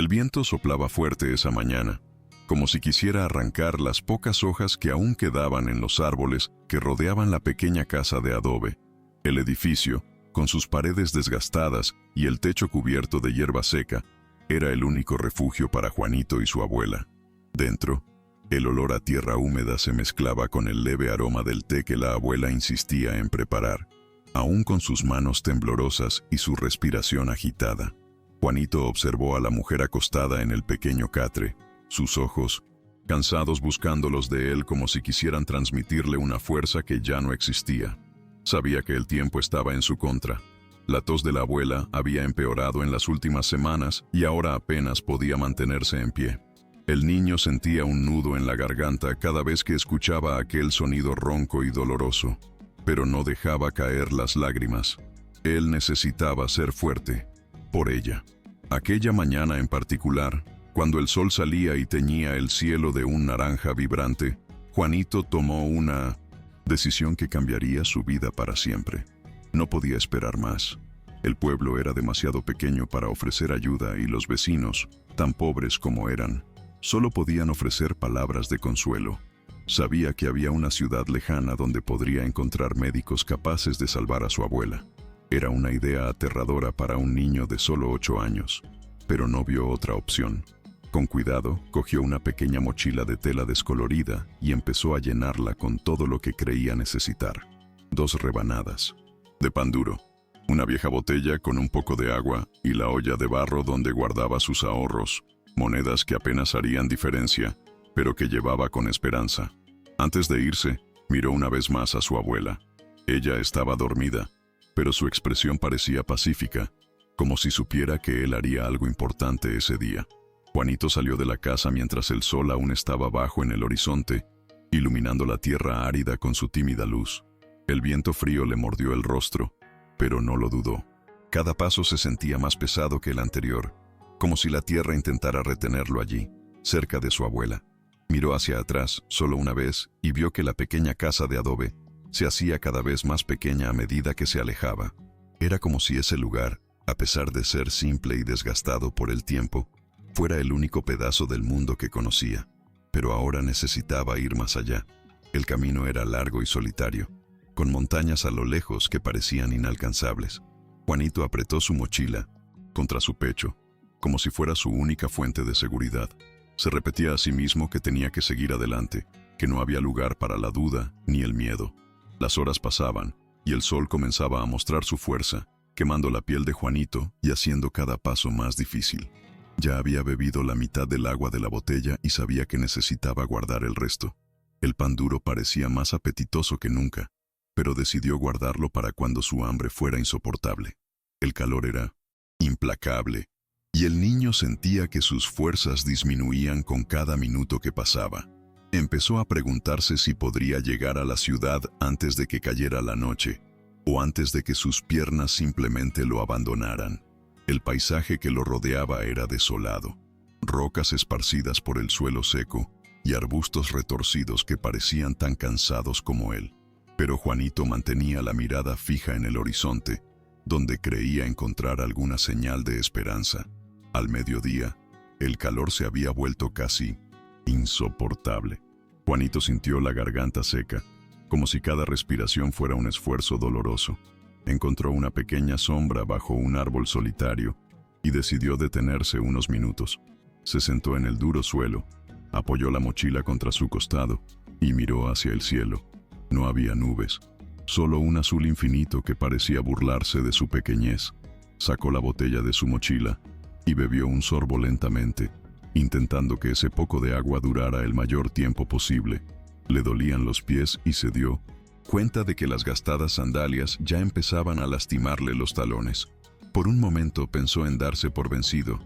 El viento soplaba fuerte esa mañana, como si quisiera arrancar las pocas hojas que aún quedaban en los árboles que rodeaban la pequeña casa de adobe. El edificio, con sus paredes desgastadas y el techo cubierto de hierba seca, era el único refugio para Juanito y su abuela. Dentro, el olor a tierra húmeda se mezclaba con el leve aroma del té que la abuela insistía en preparar, aún con sus manos temblorosas y su respiración agitada. Juanito observó a la mujer acostada en el pequeño catre, sus ojos, cansados buscando los de él como si quisieran transmitirle una fuerza que ya no existía. Sabía que el tiempo estaba en su contra. La tos de la abuela había empeorado en las últimas semanas y ahora apenas podía mantenerse en pie. El niño sentía un nudo en la garganta cada vez que escuchaba aquel sonido ronco y doloroso, pero no dejaba caer las lágrimas. Él necesitaba ser fuerte, por ella. Aquella mañana en particular, cuando el sol salía y teñía el cielo de un naranja vibrante, Juanito tomó una decisión que cambiaría su vida para siempre. No podía esperar más. El pueblo era demasiado pequeño para ofrecer ayuda y los vecinos, tan pobres como eran, solo podían ofrecer palabras de consuelo. Sabía que había una ciudad lejana donde podría encontrar médicos capaces de salvar a su abuela. Era una idea aterradora para un niño de solo 8 años, pero no vio otra opción. Con cuidado, cogió una pequeña mochila de tela descolorida y empezó a llenarla con todo lo que creía necesitar. 2 rebanadas de pan duro, una vieja botella con un poco de agua y la olla de barro donde guardaba sus ahorros, monedas que apenas harían diferencia, pero que llevaba con esperanza. Antes de irse, miró una vez más a su abuela. Ella estaba dormida, pero su expresión parecía pacífica, como si supiera que él haría algo importante ese día. Juanito salió de la casa mientras el sol aún estaba bajo en el horizonte, iluminando la tierra árida con su tímida luz. El viento frío le mordió el rostro, pero no lo dudó. Cada paso se sentía más pesado que el anterior, como si la tierra intentara retenerlo allí, cerca de su abuela. Miró hacia atrás solo una vez y vio que la pequeña casa de adobe se hacía cada vez más pequeña a medida que se alejaba. Era como si ese lugar, a pesar de ser simple y desgastado por el tiempo, fuera el único pedazo del mundo que conocía. Pero ahora necesitaba ir más allá. El camino era largo y solitario, con montañas a lo lejos que parecían inalcanzables. Juanito apretó su mochila contra su pecho, como si fuera su única fuente de seguridad. Se repetía a sí mismo que tenía que seguir adelante, que no había lugar para la duda ni el miedo. Las horas pasaban, y el sol comenzaba a mostrar su fuerza, quemando la piel de Juanito y haciendo cada paso más difícil. Ya había bebido la mitad del agua de la botella y sabía que necesitaba guardar el resto. El pan duro parecía más apetitoso que nunca, pero decidió guardarlo para cuando su hambre fuera insoportable. El calor era implacable, y el niño sentía que sus fuerzas disminuían con cada minuto que pasaba. Empezó a preguntarse si podría llegar a la ciudad antes de que cayera la noche, o antes de que sus piernas simplemente lo abandonaran. El paisaje que lo rodeaba era desolado, rocas esparcidas por el suelo seco y arbustos retorcidos que parecían tan cansados como él. Pero Juanito mantenía la mirada fija en el horizonte, donde creía encontrar alguna señal de esperanza. Al mediodía, el calor se había vuelto casi insoportable. Juanito sintió la garganta seca, como si cada respiración fuera un esfuerzo doloroso. Encontró una pequeña sombra bajo un árbol solitario y decidió detenerse unos minutos. Se sentó en el duro suelo, apoyó la mochila contra su costado y miró hacia el cielo. No había nubes, solo un azul infinito que parecía burlarse de su pequeñez. Sacó la botella de su mochila y bebió un sorbo lentamente, intentando que ese poco de agua durara el mayor tiempo posible. Le dolían los pies y se dio cuenta de que las gastadas sandalias ya empezaban a lastimarle los talones. Por un momento pensó en darse por vencido.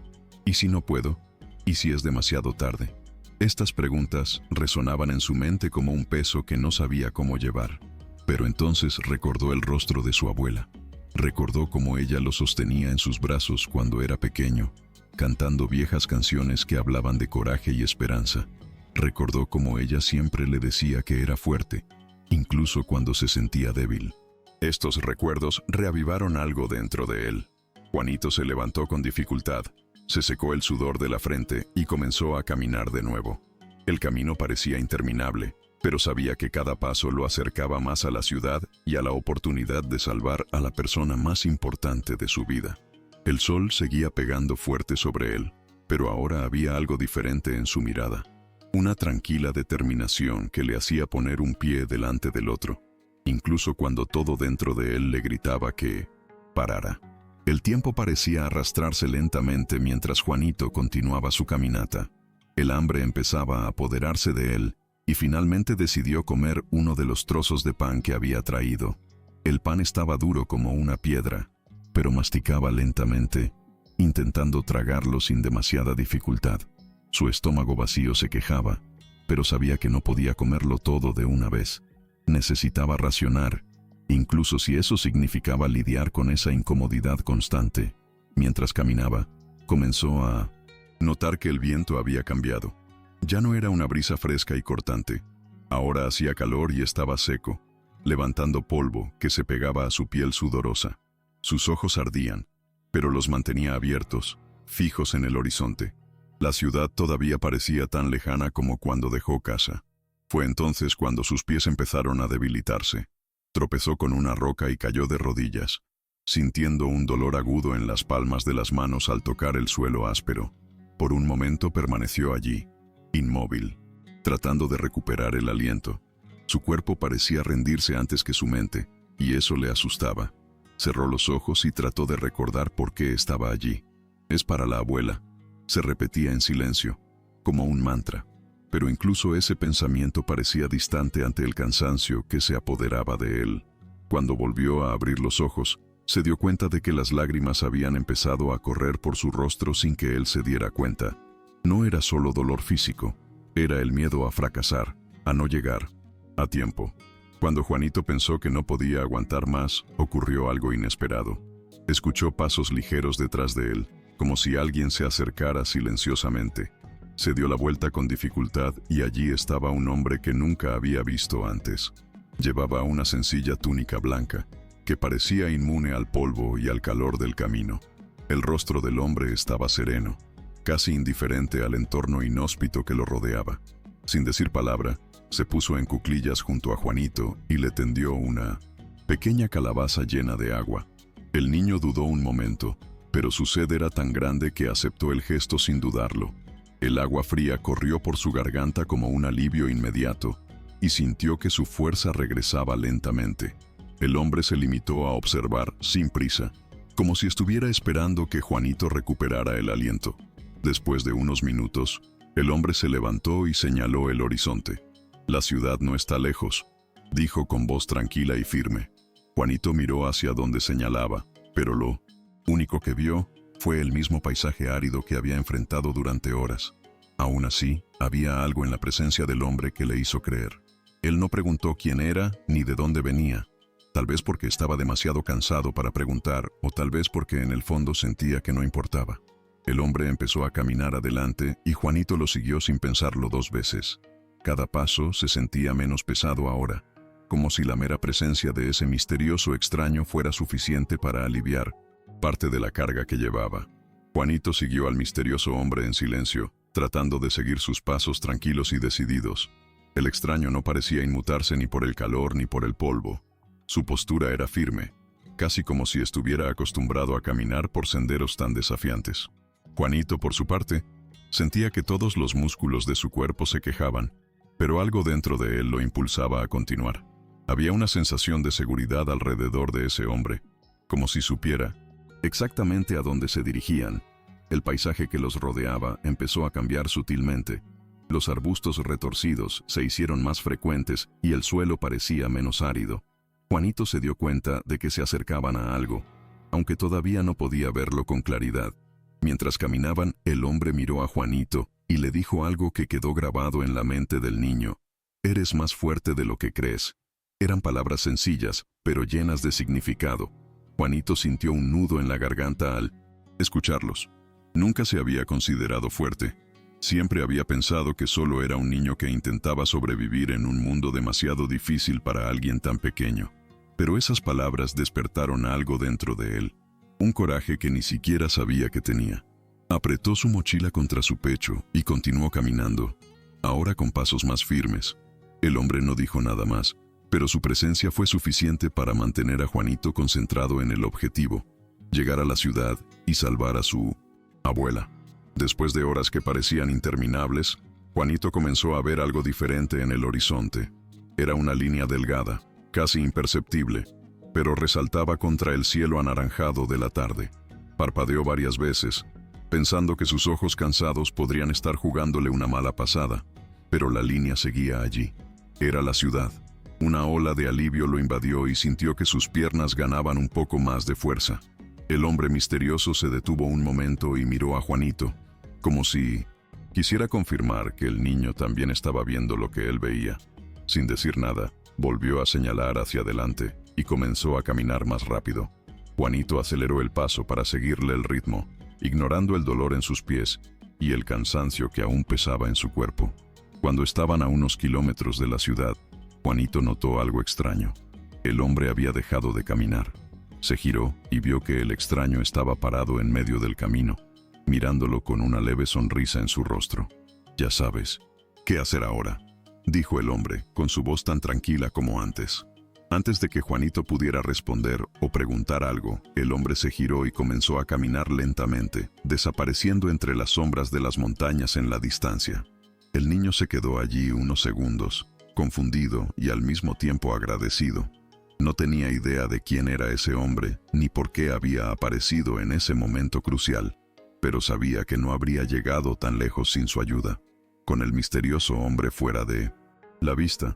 ¿Y si no puedo? ¿Y si es demasiado tarde? Estas preguntas resonaban en su mente como un peso que no sabía cómo llevar. Pero entonces recordó el rostro de su abuela. Recordó cómo ella lo sostenía en sus brazos cuando era pequeño, cantando viejas canciones que hablaban de coraje y esperanza. Recordó cómo ella siempre le decía que era fuerte, incluso cuando se sentía débil. Estos recuerdos reavivaron algo dentro de él. Juanito se levantó con dificultad, Se secó el sudor de la frente y comenzó a caminar de nuevo. El camino parecía interminable, pero sabía que cada paso lo acercaba más a la ciudad y a la oportunidad de salvar a la persona más importante de su vida. El sol seguía pegando fuerte sobre él, pero ahora había algo diferente en su mirada. Una tranquila determinación que le hacía poner un pie delante del otro, incluso cuando todo dentro de él le gritaba que parara. El tiempo parecía arrastrarse lentamente mientras Juanito continuaba su caminata. El hambre empezaba a apoderarse de él y finalmente decidió comer uno de los trozos de pan que había traído. El pan estaba duro como una piedra, pero masticaba lentamente, intentando tragarlo sin demasiada dificultad. Su estómago vacío se quejaba, pero sabía que no podía comerlo todo de una vez. Necesitaba racionar, incluso si eso significaba lidiar con esa incomodidad constante. Mientras caminaba, comenzó a notar que el viento había cambiado. Ya no era una brisa fresca y cortante. Ahora hacía calor y estaba seco, levantando polvo que se pegaba a su piel sudorosa. Sus ojos ardían, pero los mantenía abiertos, fijos en el horizonte. La ciudad todavía parecía tan lejana como cuando dejó casa. Fue entonces cuando sus pies empezaron a debilitarse. Tropezó con una roca y cayó de rodillas, sintiendo un dolor agudo en las palmas de las manos al tocar el suelo áspero. Por un momento permaneció allí, inmóvil, tratando de recuperar el aliento. Su cuerpo parecía rendirse antes que su mente, y eso le asustaba. Cerró los ojos y trató de recordar por qué estaba allí. Es para la abuela, se repetía en silencio, como un mantra. Pero incluso ese pensamiento parecía distante ante el cansancio que se apoderaba de él. Cuando volvió a abrir los ojos, se dio cuenta de que las lágrimas habían empezado a correr por su rostro sin que él se diera cuenta. No era solo dolor físico, era el miedo a fracasar, a no llegar a tiempo. Cuando Juanito pensó que no podía aguantar más, ocurrió algo inesperado. Escuchó pasos ligeros detrás de él, como si alguien se acercara silenciosamente. Se dio la vuelta con dificultad y allí estaba un hombre que nunca había visto antes. Llevaba una sencilla túnica blanca, que parecía inmune al polvo y al calor del camino. El rostro del hombre estaba sereno, casi indiferente al entorno inhóspito que lo rodeaba. Sin decir palabra, se puso en cuclillas junto a Juanito y le tendió una pequeña calabaza llena de agua. El niño dudó un momento, pero su sed era tan grande que aceptó el gesto sin dudarlo. El agua fría corrió por su garganta como un alivio inmediato, y sintió que su fuerza regresaba lentamente. El hombre se limitó a observar, sin prisa, como si estuviera esperando que Juanito recuperara el aliento. Después de unos minutos, el hombre se levantó y señaló el horizonte. «La ciudad no está lejos», dijo con voz tranquila y firme. Juanito miró hacia donde señalaba, pero lo único que vio fue el mismo paisaje árido que había enfrentado durante horas. Aún así, había algo en la presencia del hombre que le hizo creer. Él no preguntó quién era ni de dónde venía, tal vez porque estaba demasiado cansado para preguntar, o tal vez porque en el fondo sentía que no importaba. El hombre empezó a caminar adelante y Juanito lo siguió sin pensarlo dos veces. Cada paso se sentía menos pesado ahora, como si la mera presencia de ese misterioso extraño fuera suficiente para aliviar parte de la carga que llevaba. Juanito siguió al misterioso hombre en silencio, tratando de seguir sus pasos tranquilos y decididos. El extraño no parecía inmutarse ni por el calor ni por el polvo. Su postura era firme, casi como si estuviera acostumbrado a caminar por senderos tan desafiantes. Juanito, por su parte, sentía que todos los músculos de su cuerpo se quejaban, pero algo dentro de él lo impulsaba a continuar. Había una sensación de seguridad alrededor de ese hombre, como si supiera exactamente a dónde se dirigían. El paisaje que los rodeaba empezó a cambiar sutilmente. Los arbustos retorcidos se hicieron más frecuentes y el suelo parecía menos árido. Juanito se dio cuenta de que se acercaban a algo, aunque todavía no podía verlo con claridad. Mientras caminaban, el hombre miró a Juanito y le dijo algo que quedó grabado en la mente del niño. «Eres más fuerte de lo que crees». Eran palabras sencillas, pero llenas de significado. Juanito sintió un nudo en la garganta al escucharlos. Nunca se había considerado fuerte. Siempre había pensado que solo era un niño que intentaba sobrevivir en un mundo demasiado difícil para alguien tan pequeño. Pero esas palabras despertaron algo dentro de él, un coraje que ni siquiera sabía que tenía. Apretó su mochila contra su pecho y continuó caminando, ahora con pasos más firmes. El hombre no dijo nada más, pero su presencia fue suficiente para mantener a Juanito concentrado en el objetivo: llegar a la ciudad y salvar a su abuela. Después de horas que parecían interminables, Juanito comenzó a ver algo diferente en el horizonte. Era una línea delgada, casi imperceptible, pero resaltaba contra el cielo anaranjado de la tarde. Parpadeó varias veces, pensando que sus ojos cansados podrían estar jugándole una mala pasada, pero la línea seguía allí. Era la ciudad. Una ola de alivio lo invadió y sintió que sus piernas ganaban un poco más de fuerza. El hombre misterioso se detuvo un momento y miró a Juanito, como si quisiera confirmar que el niño también estaba viendo lo que él veía. Sin decir nada, volvió a señalar hacia adelante y comenzó a caminar más rápido. Juanito aceleró el paso para seguirle el ritmo, ignorando el dolor en sus pies y el cansancio que aún pesaba en su cuerpo. Cuando estaban a unos kilómetros de la ciudad, Juanito notó algo extraño. El hombre había dejado de caminar. Se giró y vio que el extraño estaba parado en medio del camino, mirándolo con una leve sonrisa en su rostro. «Ya sabes, ¿qué hacer ahora?», dijo el hombre, con su voz tan tranquila como antes. Antes de que Juanito pudiera responder o preguntar algo, el hombre se giró y comenzó a caminar lentamente, desapareciendo entre las sombras de las montañas en la distancia. El niño se quedó allí unos segundos, confundido y al mismo tiempo agradecido. No tenía idea de quién era ese hombre, ni por qué había aparecido en ese momento crucial, pero sabía que no habría llegado tan lejos sin su ayuda. Con el misterioso hombre fuera de la vista,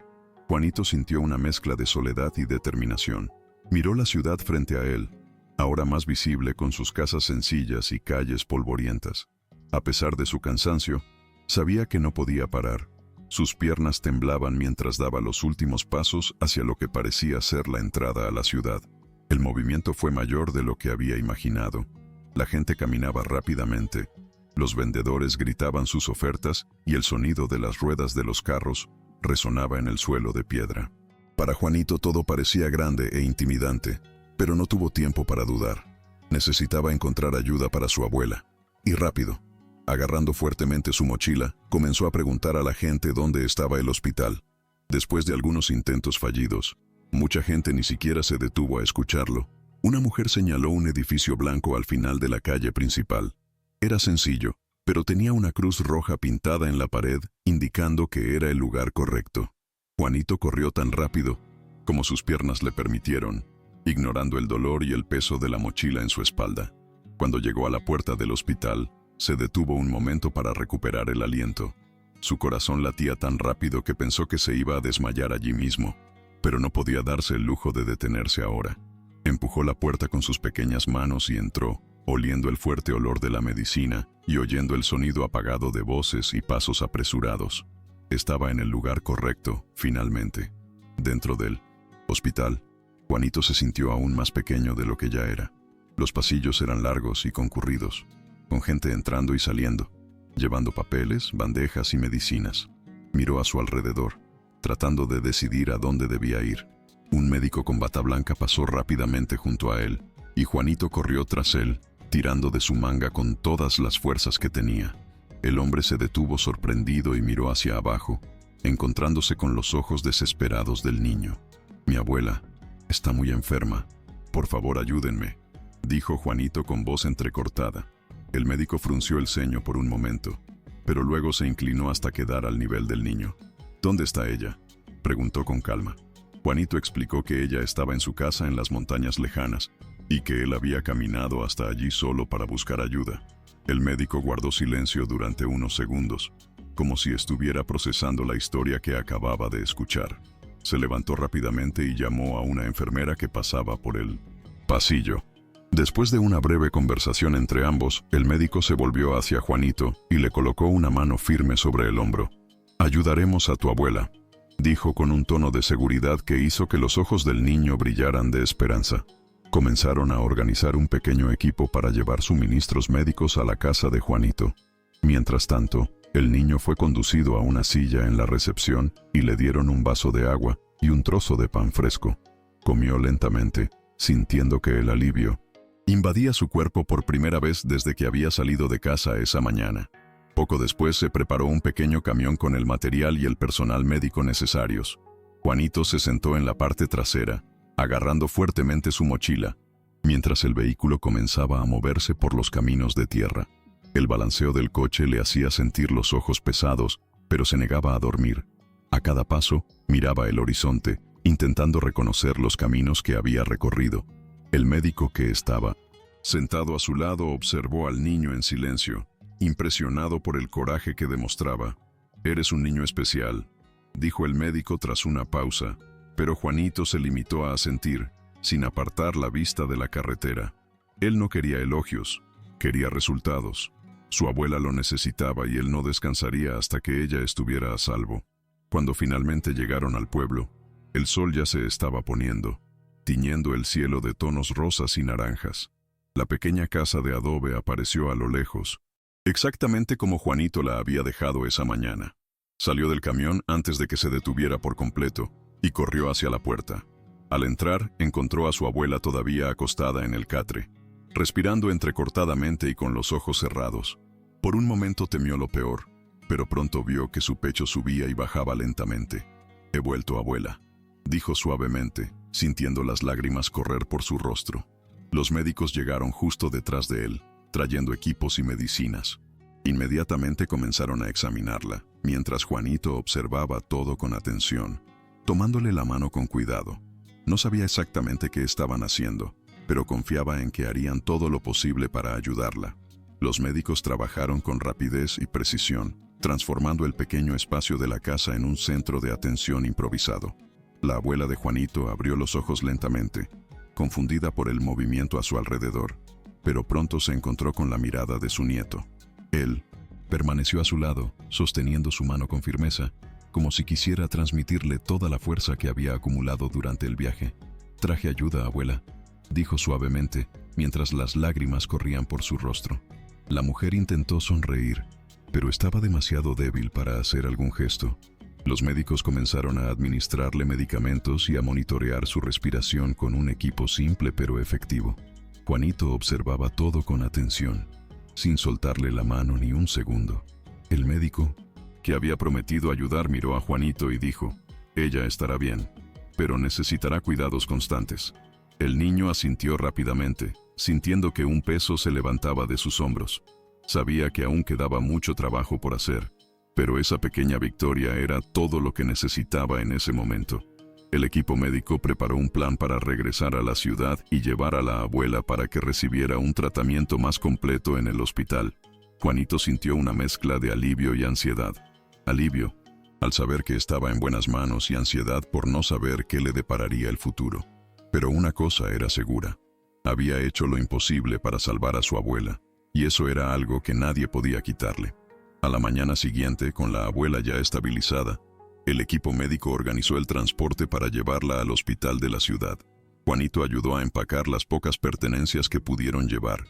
Juanito sintió una mezcla de soledad y determinación. Miró la ciudad frente a él, ahora más visible con sus casas sencillas y calles polvorientas. A pesar de su cansancio, sabía que no podía parar. Sus piernas temblaban mientras daba los últimos pasos hacia lo que parecía ser la entrada a la ciudad. El movimiento fue mayor de lo que había imaginado. La gente caminaba rápidamente. Los vendedores gritaban sus ofertas y el sonido de las ruedas de los carros resonaba en el suelo de piedra. Para Juanito todo parecía grande e intimidante, pero no tuvo tiempo para dudar. Necesitaba encontrar ayuda para su abuela. Y rápido. Agarrando fuertemente su mochila, comenzó a preguntar a la gente dónde estaba el hospital. Después de algunos intentos fallidos, mucha gente ni siquiera se detuvo a escucharlo. Una mujer señaló un edificio blanco al final de la calle principal. Era sencillo, pero tenía una cruz roja pintada en la pared, indicando que era el lugar correcto. Juanito corrió tan rápido como sus piernas le permitieron, ignorando el dolor y el peso de la mochila en su espalda. Cuando llegó a la puerta del hospital, se detuvo un momento para recuperar el aliento. Su corazón latía tan rápido que pensó que se iba a desmayar allí mismo, pero no podía darse el lujo de detenerse ahora. Empujó la puerta con sus pequeñas manos y entró, oliendo el fuerte olor de la medicina y oyendo el sonido apagado de voces y pasos apresurados. Estaba en el lugar correcto, finalmente. Dentro del hospital, Juanito se sintió aún más pequeño de lo que ya era. Los pasillos eran largos y concurridos, con gente entrando y saliendo, llevando papeles, bandejas y medicinas. Miró a su alrededor, tratando de decidir a dónde debía ir. Un médico con bata blanca pasó rápidamente junto a él, y Juanito corrió tras él, tirando de su manga con todas las fuerzas que tenía. El hombre se detuvo sorprendido y miró hacia abajo, encontrándose con los ojos desesperados del niño. «Mi abuela está muy enferma. Por favor, ayúdenme», dijo Juanito con voz entrecortada. El médico frunció el ceño por un momento, pero luego se inclinó hasta quedar al nivel del niño. «¿Dónde está ella?», preguntó con calma. Juanito explicó que ella estaba en su casa en las montañas lejanas y que él había caminado hasta allí solo para buscar ayuda. El médico guardó silencio durante unos segundos, como si estuviera procesando la historia que acababa de escuchar. Se levantó rápidamente y llamó a una enfermera que pasaba por el pasillo. Después de una breve conversación entre ambos, el médico se volvió hacia Juanito y le colocó una mano firme sobre el hombro. «Ayudaremos a tu abuela», dijo con un tono de seguridad que hizo que los ojos del niño brillaran de esperanza. Comenzaron a organizar un pequeño equipo para llevar suministros médicos a la casa de Juanito. Mientras tanto, el niño fue conducido a una silla en la recepción y le dieron un vaso de agua y un trozo de pan fresco. Comió lentamente, sintiendo que el alivio Invadía su cuerpo por primera vez desde que había salido de casa esa mañana. Poco después se preparó un pequeño camión con el material y el personal médico necesarios. Juanito se sentó en la parte trasera, agarrando fuertemente su mochila, mientras el vehículo comenzaba a moverse por los caminos de tierra. El balanceo del coche le hacía sentir los ojos pesados, pero se negaba a dormir. A cada paso, miraba el horizonte, intentando reconocer los caminos que había recorrido. El médico que estaba sentado a su lado observó al niño en silencio, impresionado por el coraje que demostraba. «Eres un niño especial», dijo el médico tras una pausa, pero Juanito se limitó a asentir, sin apartar la vista de la carretera. Él no quería elogios, quería resultados. Su abuela lo necesitaba y él no descansaría hasta que ella estuviera a salvo. Cuando finalmente llegaron al pueblo, el sol ya se estaba poniendo, tiñendo el cielo de tonos rosas y naranjas. La pequeña casa de adobe apareció a lo lejos, exactamente como Juanito la había dejado esa mañana. Salió del camión antes de que se detuviera por completo y corrió hacia la puerta. Al entrar, encontró a su abuela todavía acostada en el catre, respirando entrecortadamente y con los ojos cerrados. Por un momento temió lo peor, pero pronto vio que su pecho subía y bajaba lentamente. «He vuelto, abuela», dijo suavemente, sintiendo las lágrimas correr por su rostro. Los médicos llegaron justo detrás de él, trayendo equipos y medicinas. Inmediatamente comenzaron a examinarla, mientras Juanito observaba todo con atención, tomándole la mano con cuidado. No sabía exactamente qué estaban haciendo, pero confiaba en que harían todo lo posible para ayudarla. Los médicos trabajaron con rapidez y precisión, transformando el pequeño espacio de la casa en un centro de atención improvisado. La abuela de Juanito abrió los ojos lentamente, confundida por el movimiento a su alrededor, pero pronto se encontró con la mirada de su nieto. Él permaneció a su lado, sosteniendo su mano con firmeza, como si quisiera transmitirle toda la fuerza que había acumulado durante el viaje. «Traje ayuda, abuela», dijo suavemente, mientras las lágrimas corrían por su rostro. La mujer intentó sonreír, pero estaba demasiado débil para hacer algún gesto. Los médicos comenzaron a administrarle medicamentos y a monitorear su respiración con un equipo simple pero efectivo. Juanito observaba todo con atención, sin soltarle la mano ni un segundo. El médico, que había prometido ayudar, miró a Juanito y dijo: «Ella estará bien, pero necesitará cuidados constantes». El niño asintió rápidamente, sintiendo que un peso se levantaba de sus hombros. Sabía que aún quedaba mucho trabajo por hacer, pero esa pequeña victoria era todo lo que necesitaba en ese momento. El equipo médico preparó un plan para regresar a la ciudad y llevar a la abuela para que recibiera un tratamiento más completo en el hospital. Juanito sintió una mezcla de alivio y ansiedad. Alivio, al saber que estaba en buenas manos, y ansiedad por no saber qué le depararía el futuro. Pero una cosa era segura: había hecho lo imposible para salvar a su abuela, y eso era algo que nadie podía quitarle. A la mañana siguiente, con la abuela ya estabilizada, el equipo médico organizó el transporte para llevarla al hospital de la ciudad. Juanito ayudó a empacar las pocas pertenencias que pudieron llevar,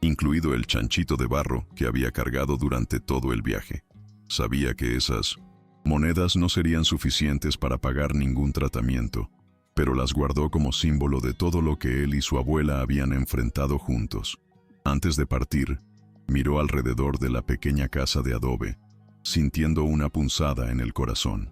incluido el chanchito de barro que había cargado durante todo el viaje. Sabía que esas monedas no serían suficientes para pagar ningún tratamiento, pero las guardó como símbolo de todo lo que él y su abuela habían enfrentado juntos. Antes de partir, miró alrededor de la pequeña casa de adobe, sintiendo una punzada en el corazón.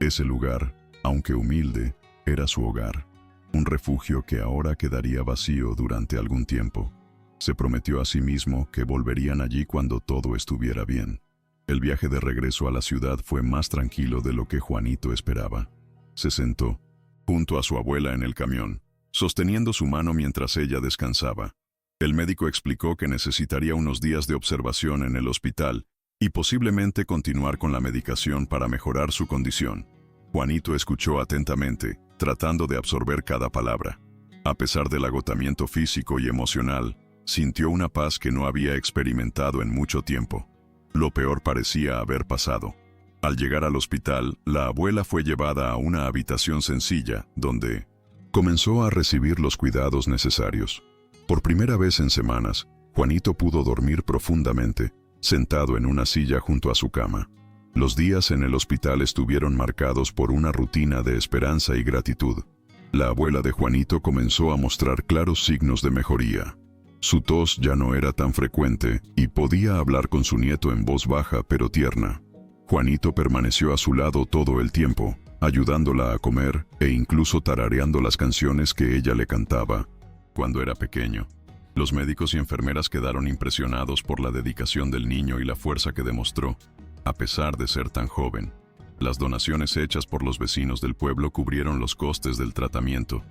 Ese lugar, aunque humilde, era su hogar, un refugio que ahora quedaría vacío durante algún tiempo. Se prometió a sí mismo que volverían allí cuando todo estuviera bien. El viaje de regreso a la ciudad fue más tranquilo de lo que Juanito esperaba. Se sentó junto a su abuela en el camión, sosteniendo su mano mientras ella descansaba. El médico explicó que necesitaría unos días de observación en el hospital y posiblemente continuar con la medicación para mejorar su condición. Juanito escuchó atentamente, tratando de absorber cada palabra. A pesar del agotamiento físico y emocional, sintió una paz que no había experimentado en mucho tiempo. Lo peor parecía haber pasado. Al llegar al hospital, la abuela fue llevada a una habitación sencilla, donde comenzó a recibir los cuidados necesarios. Por primera vez en semanas, Juanito pudo dormir profundamente, sentado en una silla junto a su cama. Los días en el hospital estuvieron marcados por una rutina de esperanza y gratitud. La abuela de Juanito comenzó a mostrar claros signos de mejoría. Su tos ya no era tan frecuente y podía hablar con su nieto en voz baja pero tierna. Juanito permaneció a su lado todo el tiempo, ayudándola a comer e incluso tarareando las canciones que ella le cantaba. Cuando era pequeño, los médicos y enfermeras quedaron impresionados por la dedicación del niño y la fuerza que demostró, a pesar de ser tan joven. Las donaciones hechas por los vecinos del pueblo cubrieron los costes del tratamiento,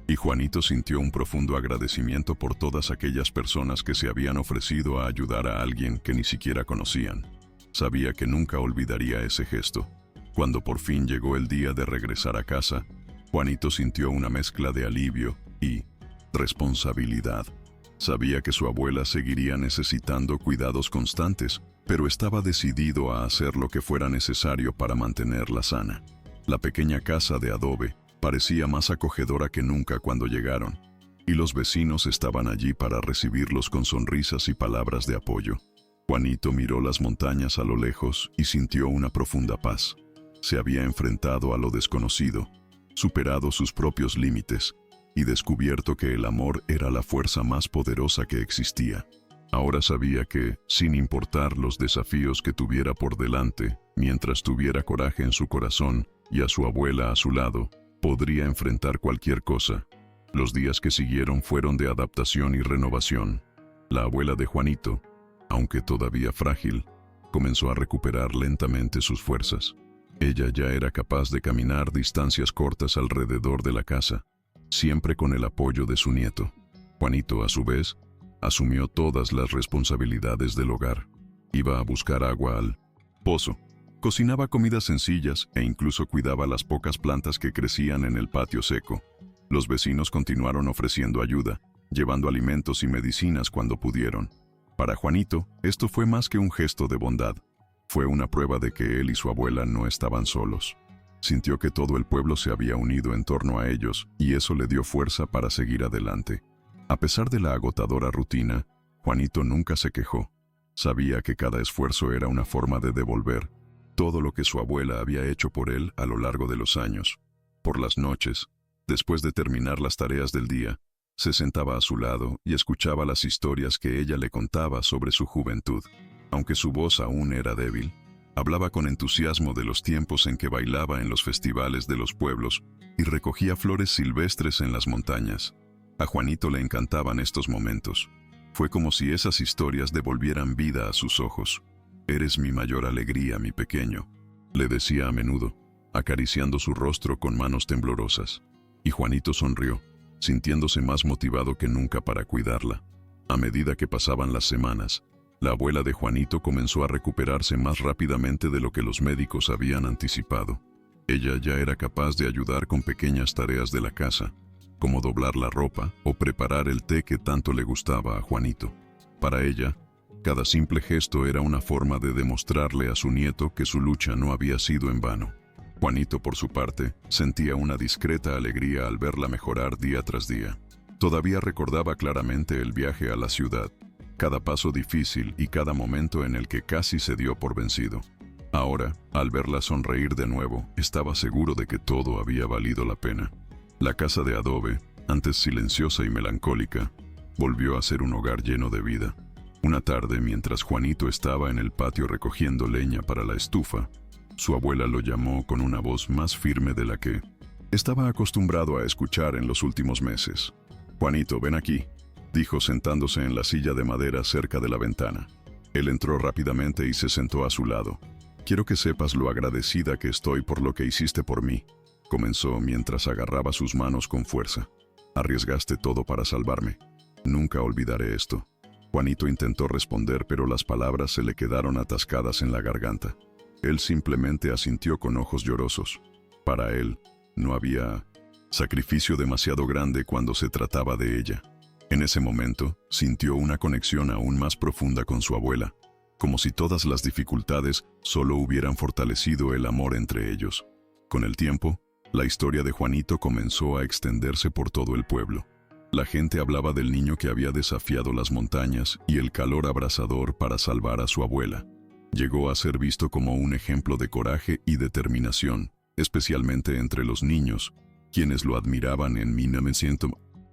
y Juanito sintió un profundo agradecimiento por todas aquellas personas que se habían ofrecido a ayudar a alguien que ni siquiera conocían. Sabía que nunca olvidaría ese gesto. Cuando por fin llegó el día de regresar a casa, Juanito sintió una mezcla de alivio y responsabilidad. Sabía que su abuela seguiría necesitando cuidados constantes, pero estaba decidido a hacer lo que fuera necesario para mantenerla sana. La pequeña casa de adobe parecía más acogedora que nunca cuando llegaron, y los vecinos estaban allí para recibirlos con sonrisas y palabras de apoyo. Juanito miró las montañas a lo lejos y sintió una profunda paz. Se había enfrentado a lo desconocido, superado sus propios límites y descubierto que el amor era la fuerza más poderosa que existía. Ahora sabía que, sin importar los desafíos que tuviera por delante, mientras tuviera coraje en su corazón y a su abuela a su lado, podría enfrentar cualquier cosa. Los días que siguieron fueron de adaptación y renovación. La abuela de Juanito, aunque todavía frágil, comenzó a recuperar lentamente sus fuerzas. Ella ya era capaz de caminar distancias cortas alrededor de la casa, siempre con el apoyo de su nieto. Juanito, a su vez, asumió todas las responsabilidades del hogar. Iba a buscar agua al pozo, cocinaba comidas sencillas e incluso cuidaba las pocas plantas que crecían en el patio seco. Los vecinos continuaron ofreciendo ayuda, llevando alimentos y medicinas cuando pudieron. Para Juanito, esto fue más que un gesto de bondad. Fue una prueba de que él y su abuela no estaban solos. Sintió que todo el pueblo se había unido en torno a ellos, y eso le dio fuerza para seguir adelante. A pesar de la agotadora rutina, Juanito nunca se quejó. Sabía que cada esfuerzo era una forma de devolver todo lo que su abuela había hecho por él a lo largo de los años. Por las noches, después de terminar las tareas del día, se sentaba a su lado y escuchaba las historias que ella le contaba sobre su juventud. Aunque su voz aún era débil, hablaba con entusiasmo de los tiempos en que bailaba en los festivales de los pueblos y recogía flores silvestres en las montañas. A Juanito le encantaban estos momentos. Fue como si esas historias devolvieran vida a sus ojos. «Eres mi mayor alegría, mi pequeño», le decía a menudo, acariciando su rostro con manos temblorosas. Y Juanito sonrió, sintiéndose más motivado que nunca para cuidarla. A medida que pasaban las semanas, la abuela de Juanito comenzó a recuperarse más rápidamente de lo que los médicos habían anticipado. Ella ya era capaz de ayudar con pequeñas tareas de la casa, como doblar la ropa o preparar el té que tanto le gustaba a Juanito. Para ella, cada simple gesto era una forma de demostrarle a su nieto que su lucha no había sido en vano. Juanito, por su parte, sentía una discreta alegría al verla mejorar día tras día. Todavía recordaba claramente el viaje a la ciudad, cada paso difícil y cada momento en el que casi se dio por vencido. Ahora, al verla sonreír de nuevo, estaba seguro de que todo había valido la pena. La casa de adobe, antes silenciosa y melancólica, volvió a ser un hogar lleno de vida. Una tarde, mientras Juanito estaba en el patio recogiendo leña para la estufa, su abuela lo llamó con una voz más firme de la que estaba acostumbrado a escuchar en los últimos meses. «Juanito, ven aquí», dijo sentándose en la silla de madera cerca de la ventana. Él entró rápidamente y se sentó a su lado. «Quiero que sepas lo agradecida que estoy por lo que hiciste por mí», comenzó mientras agarraba sus manos con fuerza. «Arriesgaste todo para salvarme. Nunca olvidaré esto». Juanito intentó responder, pero las palabras se le quedaron atascadas en la garganta. Él simplemente asintió con ojos llorosos. Para él, no había sacrificio demasiado grande cuando se trataba de ella. En ese momento, sintió una conexión aún más profunda con su abuela, como si todas las dificultades solo hubieran fortalecido el amor entre ellos. Con el tiempo, la historia de Juanito comenzó a extenderse por todo el pueblo. La gente hablaba del niño que había desafiado las montañas y el calor abrasador para salvar a su abuela. Llegó a ser visto como un ejemplo de coraje y determinación, especialmente entre los niños, quienes lo admiraban en 1900.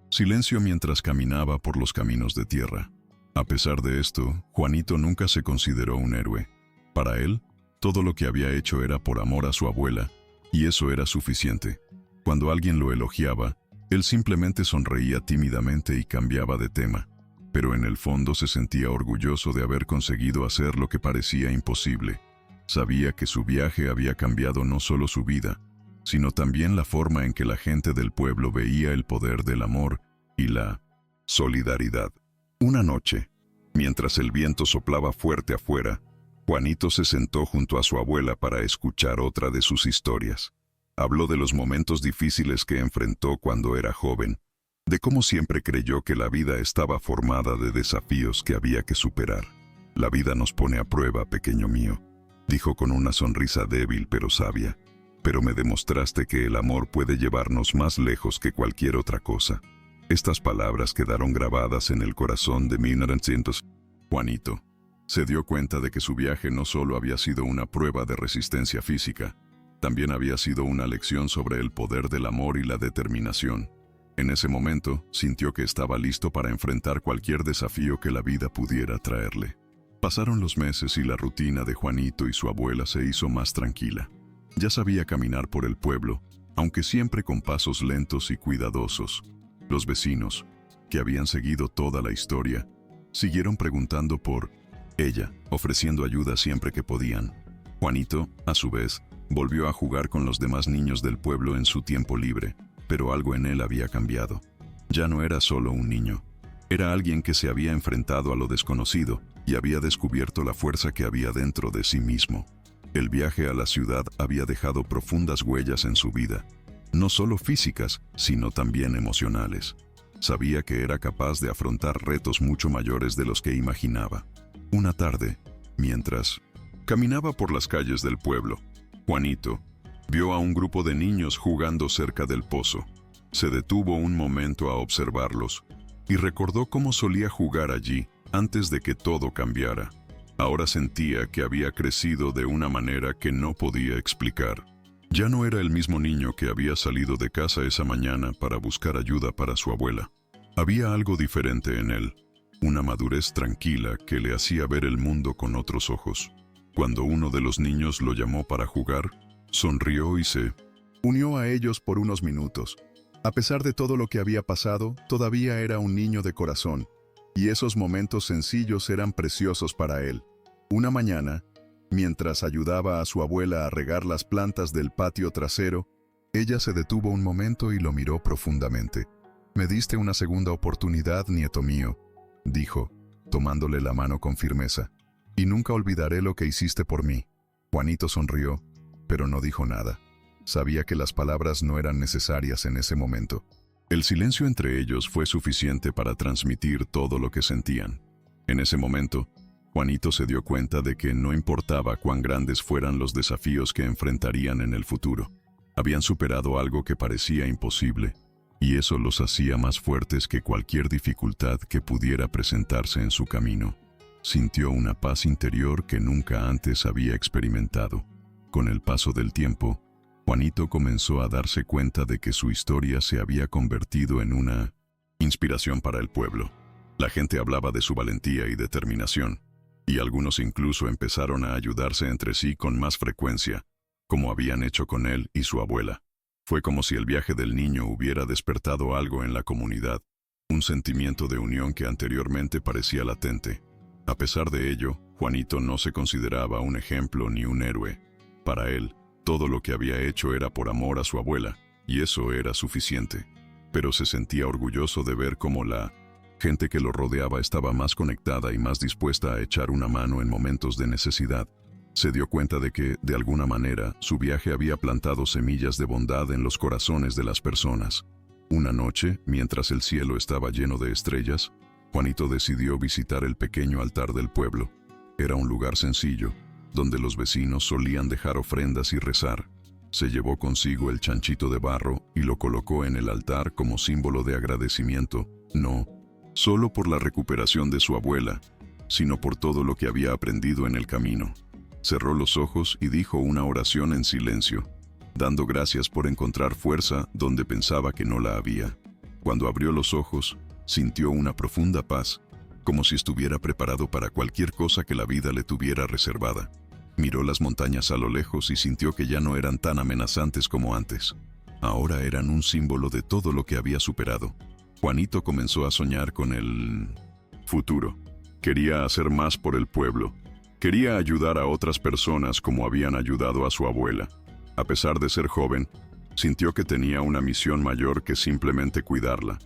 Silencio mientras caminaba por los caminos de tierra. A pesar de esto, Juanito nunca se consideró un héroe. Para él, todo lo que había hecho era por amor a su abuela, y eso era suficiente. Cuando alguien lo elogiaba, él simplemente sonreía tímidamente y cambiaba de tema, pero en el fondo se sentía orgulloso de haber conseguido hacer lo que parecía imposible. Sabía que su viaje había cambiado no solo su vida, sino también la forma en que la gente del pueblo veía el poder del amor y la solidaridad. Una noche, mientras el viento soplaba fuerte afuera, Juanito se sentó junto a su abuela para escuchar otra de sus historias. Habló de los momentos difíciles que enfrentó cuando era joven, de cómo siempre creyó que la vida estaba formada de desafíos que había que superar. «La vida nos pone a prueba, pequeño mío», dijo con una sonrisa débil pero sabia. «Pero me demostraste que el amor puede llevarnos más lejos que cualquier otra cosa». Estas palabras quedaron grabadas en el corazón de 1900. Juanito se dio cuenta de que su viaje no solo había sido una prueba de resistencia física, también había sido una lección sobre el poder del amor y la determinación. En ese momento, sintió que estaba listo para enfrentar cualquier desafío que la vida pudiera traerle. Pasaron los meses y la rutina de Juanito y su abuela se hizo más tranquila. Ya sabía caminar por el pueblo, aunque siempre con pasos lentos y cuidadosos. Los vecinos, que habían seguido toda la historia, siguieron preguntando por ella, ofreciendo ayuda siempre que podían. Juanito, a su vez, volvió a jugar con los demás niños del pueblo en su tiempo libre, pero algo en él había cambiado. Ya no era solo un niño. Era alguien que se había enfrentado a lo desconocido y había descubierto la fuerza que había dentro de sí mismo. El viaje a la ciudad había dejado profundas huellas en su vida, no solo físicas, sino también emocionales. Sabía que era capaz de afrontar retos mucho mayores de los que imaginaba. Una tarde, mientras caminaba por las calles del pueblo, Juanito vio a un grupo de niños jugando cerca del pozo. Se detuvo un momento a observarlos y recordó cómo solía jugar allí antes de que todo cambiara. Ahora sentía que había crecido de una manera que no podía explicar. Ya no era el mismo niño que había salido de casa esa mañana para buscar ayuda para su abuela. Había algo diferente en él, una madurez tranquila que le hacía ver el mundo con otros ojos. Cuando uno de los niños lo llamó para jugar, sonrió y se unió a ellos por unos minutos. A pesar de todo lo que había pasado, todavía era un niño de corazón, y esos momentos sencillos eran preciosos para él. Una mañana, mientras ayudaba a su abuela a regar las plantas del patio trasero, ella se detuvo un momento y lo miró profundamente. «Me diste una segunda oportunidad, nieto mío», dijo, tomándole la mano con firmeza. «Y nunca olvidaré lo que hiciste por mí». Juanito sonrió, pero no dijo nada. Sabía que las palabras no eran necesarias en ese momento. El silencio entre ellos fue suficiente para transmitir todo lo que sentían. En ese momento, Juanito se dio cuenta de que no importaba cuán grandes fueran los desafíos que enfrentarían en el futuro. Habían superado algo que parecía imposible, y eso los hacía más fuertes que cualquier dificultad que pudiera presentarse en su camino. Sintió una paz interior que nunca antes había experimentado. Con el paso del tiempo, Juanito comenzó a darse cuenta de que su historia se había convertido en una inspiración para el pueblo. La gente hablaba de su valentía y determinación, y algunos incluso empezaron a ayudarse entre sí con más frecuencia, como habían hecho con él y su abuela. Fue como si el viaje del niño hubiera despertado algo en la comunidad, un sentimiento de unión que anteriormente parecía latente. A pesar de ello, Juanito no se consideraba un ejemplo ni un héroe. Para él, todo lo que había hecho era por amor a su abuela, y eso era suficiente. Pero se sentía orgulloso de ver cómo la gente que lo rodeaba estaba más conectada y más dispuesta a echar una mano en momentos de necesidad. Se dio cuenta de que, de alguna manera, su viaje había plantado semillas de bondad en los corazones de las personas. Una noche, mientras el cielo estaba lleno de estrellas, Juanito decidió visitar el pequeño altar del pueblo. Era un lugar sencillo, donde los vecinos solían dejar ofrendas y rezar. Se llevó consigo el chanchito de barro y lo colocó en el altar como símbolo de agradecimiento, no solo por la recuperación de su abuela, sino por todo lo que había aprendido en el camino. Cerró los ojos y dijo una oración en silencio, dando gracias por encontrar fuerza donde pensaba que no la había. Cuando abrió los ojos, sintió una profunda paz, como si estuviera preparado para cualquier cosa que la vida le tuviera reservada. Miró las montañas a lo lejos y sintió que ya no eran tan amenazantes como antes. Ahora eran un símbolo de todo lo que había superado. Juanito comenzó a soñar con el futuro. Quería hacer más por el pueblo. Quería ayudar a otras personas como habían ayudado a su abuela. A pesar de ser joven, sintió que tenía una misión mayor que simplemente cuidarla.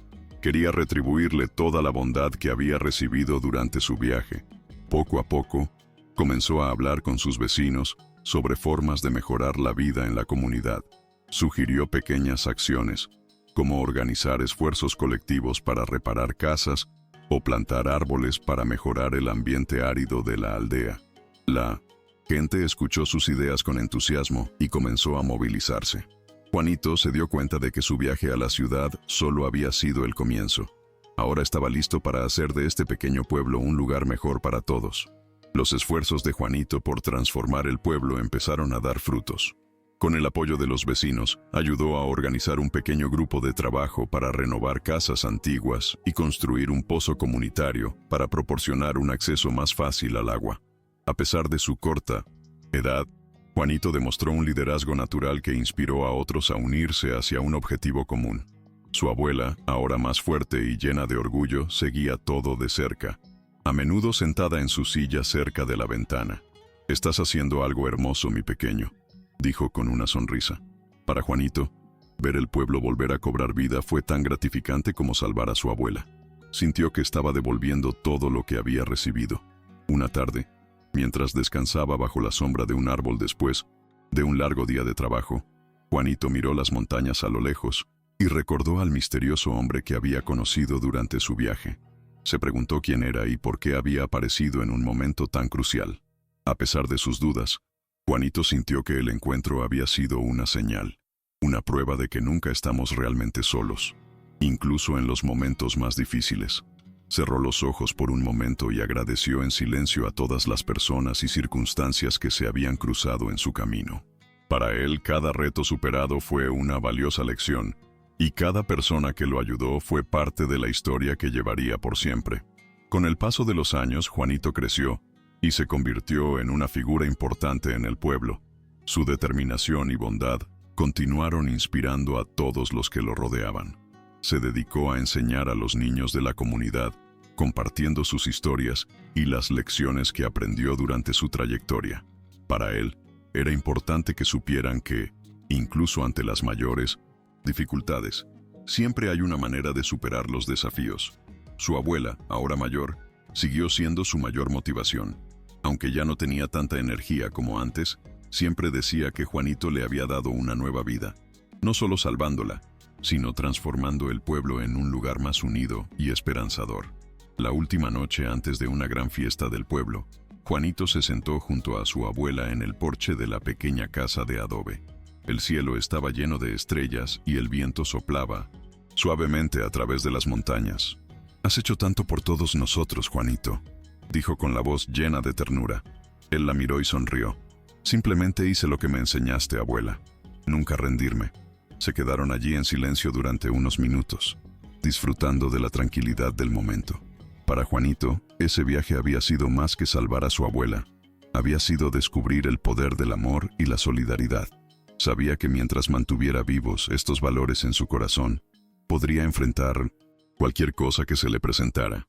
Quería retribuirle toda la bondad que había recibido durante su viaje. Poco a poco, comenzó a hablar con sus vecinos sobre formas de mejorar la vida en la comunidad. Sugirió pequeñas acciones, como organizar esfuerzos colectivos para reparar casas o plantar árboles para mejorar el ambiente árido de la aldea. La gente escuchó sus ideas con entusiasmo y comenzó a movilizarse. Juanito se dio cuenta de que su viaje a la ciudad solo había sido el comienzo. Ahora estaba listo para hacer de este pequeño pueblo un lugar mejor para todos. Los esfuerzos de Juanito por transformar el pueblo empezaron a dar frutos. Con el apoyo de los vecinos, ayudó a organizar un pequeño grupo de trabajo para renovar casas antiguas y construir un pozo comunitario para proporcionar un acceso más fácil al agua. A pesar de su corta edad, Juanito demostró un liderazgo natural que inspiró a otros a unirse hacia un objetivo común. Su abuela, ahora más fuerte y llena de orgullo, seguía todo de cerca, a menudo sentada en su silla cerca de la ventana. «Estás haciendo algo hermoso, mi pequeño», dijo con una sonrisa. Para Juanito, ver el pueblo volver a cobrar vida fue tan gratificante como salvar a su abuela. Sintió que estaba devolviendo todo lo que había recibido. Una tarde, mientras descansaba bajo la sombra de un árbol después de un largo día de trabajo, Juanito miró las montañas a lo lejos y recordó al misterioso hombre que había conocido durante su viaje. Se preguntó quién era y por qué había aparecido en un momento tan crucial. A pesar de sus dudas, Juanito sintió que el encuentro había sido una señal, una prueba de que nunca estamos realmente solos, incluso en los momentos más difíciles. Cerró los ojos por un momento y agradeció en silencio a todas las personas y circunstancias que se habían cruzado en su camino. Para él, cada reto superado fue una valiosa lección, y cada persona que lo ayudó fue parte de la historia que llevaría por siempre. Con el paso de los años, Juanito creció y se convirtió en una figura importante en el pueblo. Su determinación y bondad continuaron inspirando a todos los que lo rodeaban. Se dedicó a enseñar a los niños de la comunidad, compartiendo sus historias y las lecciones que aprendió durante su trayectoria. Para él, era importante que supieran que, incluso ante las mayores dificultades, siempre hay una manera de superar los desafíos. Su abuela, ahora mayor, siguió siendo su mayor motivación. Aunque ya no tenía tanta energía como antes, siempre decía que Juanito le había dado una nueva vida, no solo salvándola, sino transformando el pueblo en un lugar más unido y esperanzador. La última noche antes de una gran fiesta del pueblo, Juanito se sentó junto a su abuela en el porche de la pequeña casa de adobe. El cielo estaba lleno de estrellas y el viento soplaba suavemente a través de las montañas. «Has hecho tanto por todos nosotros, Juanito», dijo con la voz llena de ternura. Él la miró y sonrió. «Simplemente hice lo que me enseñaste, abuela. Nunca rendirme». Se quedaron allí en silencio durante unos minutos, disfrutando de la tranquilidad del momento. Para Juanito, ese viaje había sido más que salvar a su abuela. Había sido descubrir el poder del amor y la solidaridad. Sabía que mientras mantuviera vivos estos valores en su corazón, podría enfrentar cualquier cosa que se le presentara.